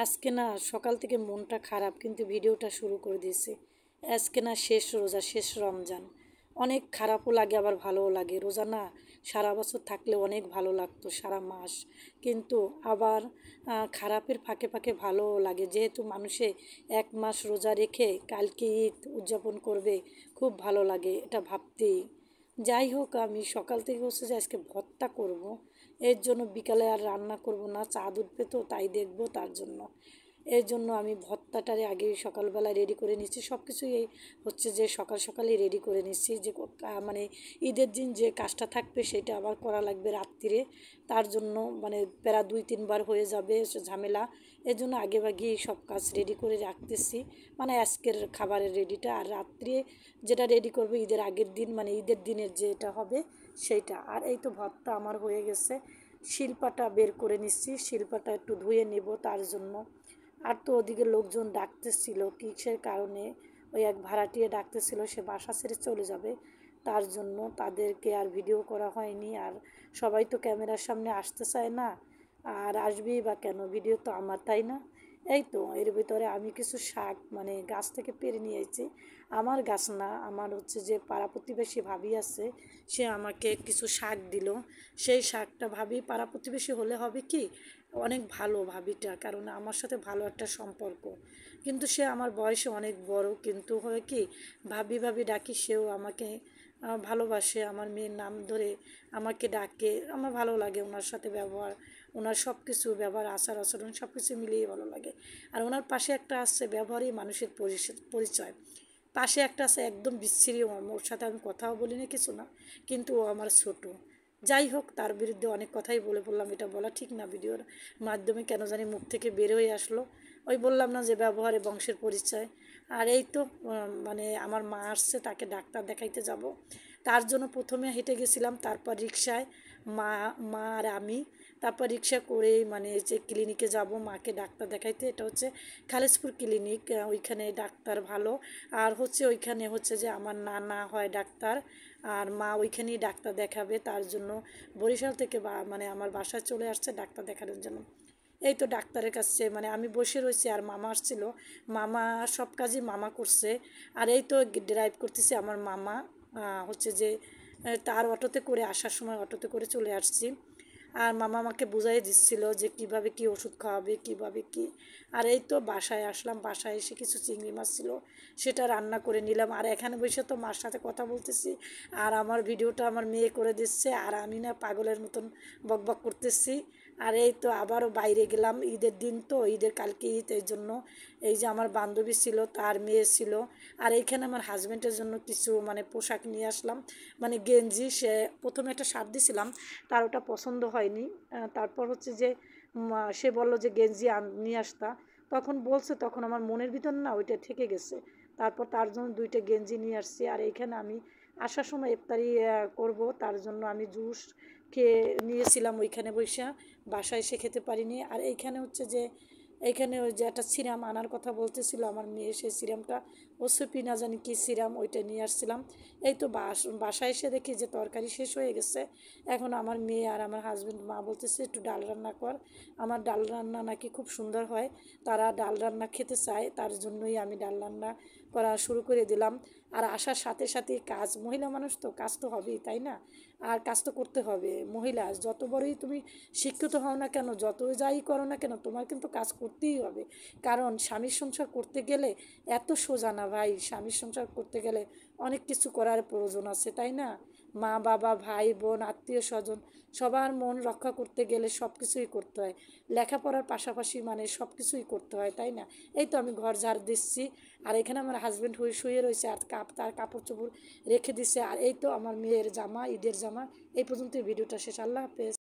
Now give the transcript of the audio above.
আজকে না সকাল থেকে মনটা খারাপ, কিন্তু ভিডিওটা শুরু করে দিয়েছি। আজকে না শেষ রোজা, শেষ রমজান। অনেক খারাপও লাগে আবার ভালোও লাগে। রোজা না সারা বছর থাকলে অনেক ভালো লাগতো, সারা মাস। কিন্তু আবার খারাপের ফাঁকে ফাঁকে ভালোও লাগে, যেহেতু মানুষে 1 মাস রোজা রেখে কালকে ঈদ উদযাপন করবে। খুব ভালো লাগে এটা ভাবতেই। যাই হোক, আমি সকাল থেকে হচ্ছে যে আজকে ভর্তা করব। এর জন্য বিকালে আর রান্না করব না, চাঁদ উঠবে তো তাই দেখব, তার জন্য এর জন্য আমি ভর্তাটারে আগে সকালবেলা রেডি করে নিচ্ছি। সব কিছুই এই হচ্ছে যে সকাল সকালই রেডি করে নিচ্ছি, যে মানে ঈদের দিন যে কাজটা থাকবে সেটা আবার করা লাগবে রাত্রিরে। তার জন্য মানে প্রায় 2-3 বার হয়ে যাবে ঝামেলা। এর জন্য আগেভাগেই সব কাজ রেডি করে রাখতেছি, মানে আজকের খাবারের রেডিটা। আর রাত্রে যেটা রেডি করবো ঈদের আগের দিন, মানে ঈদের দিনের যেটা হবে সেইটা। আর এই তো ভর্তা আমার হয়ে গেছে। শিলপাটা বের করে নিচ্ছি, শিলপাটা একটু ধুয়ে নেব তার জন্য। আর তো ওদিকে লোকজন ডাকতেছিল কিসের কারণে, ওই এক ভাড়াটিয়া ডাকতেছিল, সে বাসা ছেড়ে চলে যাবে, তার জন্য তাদেরকে আর ভিডিও করা হয়নি। আর সবাই তো ক্যামেরার সামনে আসতে চায় না, আর আসবেই বা কেন, ভিডিও তো আমার, তাই না? এই তো এর ভিতরে আমি কিছু শাক মানে গাছ থেকে পেরে নিয়ে এসেছি। আমার গাছ না, আমার হচ্ছে যে পাড়া প্রতিবেশী ভাবি আছে, সে আমাকে কিছু শাক দিল। সেই শাকটা ভাবি পাড়া প্রতিবেশী হলে হবে কি, অনেক ভালো ভাবিটা, কারণ আমার সাথে ভালো একটা সম্পর্ক। কিন্তু সে আমার বয়সে অনেক বড়, কিন্তু হয় কি, ভাবি ভাবি ডাকি, সেও আমাকে ভালোবাসে, আমার মেয়ের নাম ধরে আমাকে ডাকে। আমার ভালো লাগে ওনার সাথে ব্যবহার, ওনার সব কিছু ব্যবহার, আচার আচরণ সব কিছু মিলিয়ে ভালো লাগে। আর ওনার পাশে একটা আসছে ব্যবহারই মানুষের পরিচয়। পাশে একটা আছে একদম বিচ্ছিরি, ওর সাথে আমি কথাও বলি না, কিছু না, কিন্তু ও আমার ছোট। যাই হোক, তার বিরুদ্ধে অনেক কথাই বলে বললাম, এটা বলা ঠিক না ভিডিওর মাধ্যমে, কেন জানি মুখ থেকে বের হয়ে আসলো। ওই বললাম না যে ব্যবহারে বংশের পরিচয়। আর এই তো মানে আমার মা আসছে, তাকে ডাক্তার দেখাইতে যাব। তার জন্য প্রথমে হেঁটে গেছিলাম, তারপর রিক্সায় মা মা আর আমি, তারপর রিক্সা করেই মানে যে ক্লিনিকে যাব মাকে ডাক্তার দেখাইতে। এটা হচ্ছে খালেজপুর ক্লিনিক, ওইখানে ডাক্তার ভালো। আর হচ্ছে ওইখানে হচ্ছে যে আমার নানা হয় ডাক্তার, আর মা ওইখানেই ডাক্তার দেখাবে, তার জন্য বরিশাল থেকে বা মানে আমার বাসায় চলে আসছে ডাক্তার দেখানোর জন্য। এই তো ডাক্তারের কাছে মানে আমি বসে রয়েছি, আর মামা আসছিল, মামা সব কাজই মামা করছে। আর এই তো ড্রাইভ করতেছি আমার মামা, হচ্ছে যে তার অটোতে করে আসার সময় অটোতে করে চলে আসছি। আর মামা আমাকে বুঝাই দিচ্ছিল যে কিভাবে কি ওষুধ খাওয়াবে, কিভাবে কি। আর এই তো বাসায় আসলাম, বাসায় এসে কিছু চিংড়ি মাছ ছিল, সেটা রান্না করে নিলাম। আর এখানে বসে তো মার সাথে কথা বলতেছি, আর আমার ভিডিওটা আমার মেয়ে করে দিচ্ছে, আর আমি না পাগলের মতন বকবক করতেছি। আর এই তো আবারও বাইরে গেলাম, ঈদের দিন তো, ঈদের কালকে ঈদ, এই জন্য এই যে আমার বান্ধবী ছিল, তার মেয়ে ছিল। আর এইখানে আমার হাজব্যান্ডের জন্য কিছু মানে পোশাক নিয়ে আসলাম, মানে গেঞ্জি। সে প্রথমে একটা শার্ট দিয়েছিলাম, তার ওটা পছন্দ হয়নি। তারপর হচ্ছে যে সে বলল যে গেঞ্জি নিয়ে আসতা, তখন বলছে, তখন আমার মনের ভিতর না ওইটা থেকে গেছে। তারপর তার জন্য 2টা গেঞ্জি নিয়ে আসছি। আর এইখানে আমি আসার সময় ইফতারি করব, তার জন্য আমি জুস খেয়ে নিয়েছিলাম ওইখানে বসে, বাসায় এসে খেতে পারিনি। আর এইখানে হচ্ছে যে এইখানে ওই যে একটা সিরাম আনার কথা বলতেছিল আমার মেয়ে, সেই সিরামটা ওসিপি না জানি কী সিরাম, ওইটা নিয়ে আসছিলাম। এই তো বাসায় এসে দেখি যে তরকারি শেষ হয়ে গেছে। এখন আমার মেয়ে আর আমার হাজব্যান্ড, মা বলতেছে একটু ডাল রান্না কর, আমার ডাল রান্না নাকি খুব সুন্দর হয়, তারা ডাল রান্না খেতে চায়, তার জন্যই আমি ডাল রান্না করা শুরু করে দিলাম। আর আসার সাথে সাথে কাজ, মহিলা মানুষ তো কাজ তো হবেই, তাই না? আর কাজ তো করতে হবে, মহিলা যত বড়ই তুমি শিক্ষিত হও না কেন, যত যাই করো না কেন, তোমার কিন্তু কাজ করতেই হবে। কারণ স্বামীর সংসার করতে গেলে এত সোজা না ভাই, স্বামীর সংসার করতে গেলে অনেক কিছু করার প্রয়োজন আছে, তাই না? মা বাবা, ভাই বোন, আত্মীয় স্বজন, সবার মন রক্ষা করতে গেলে সব কিছুই করতে হয়। লেখাপড়ার পাশাপাশি মানে সব কিছুই করতে হয়, তাই না? এই তো আমি ঘর ঝাড় দিচ্ছি, আর এখানে আমার হাজব্যান্ড হয়ে শুয়ে রয়েছে, আর তার কাপড় চোপড় রেখে দিছে। আর এই তো আমার মেয়ের জামা, ঈদের জামা। এই পর্যন্ত ভিডিওটা শেষ, আল্লাহ হাফেজ।